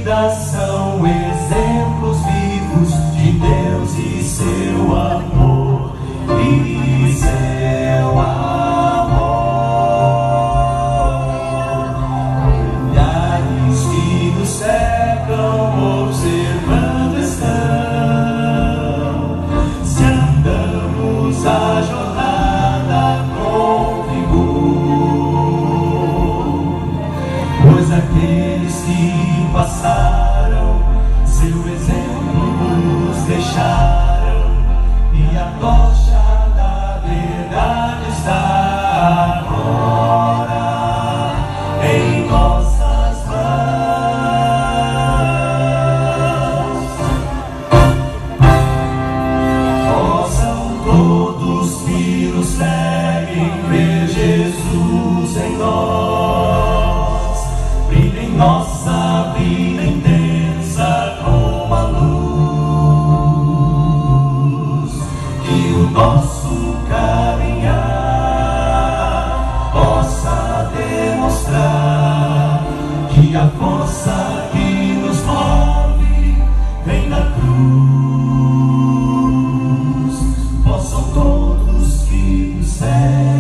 vidas são exemplos vivos de Deus e seu amor, e seu amor. Olhares que nos cercam observando estão, se andamos a jornada com vigor, pois aqueles que passaram seu exemplo nos deixaram, e a tocha da verdade está agora em nossas mãos. Possam todos que nos seguem ver Jesus em nós, brilha em nossa vida intensa como a luz, que o nosso caminhar possa demonstrar que a força que nos move vem da cruz. Possam todos que nos seguem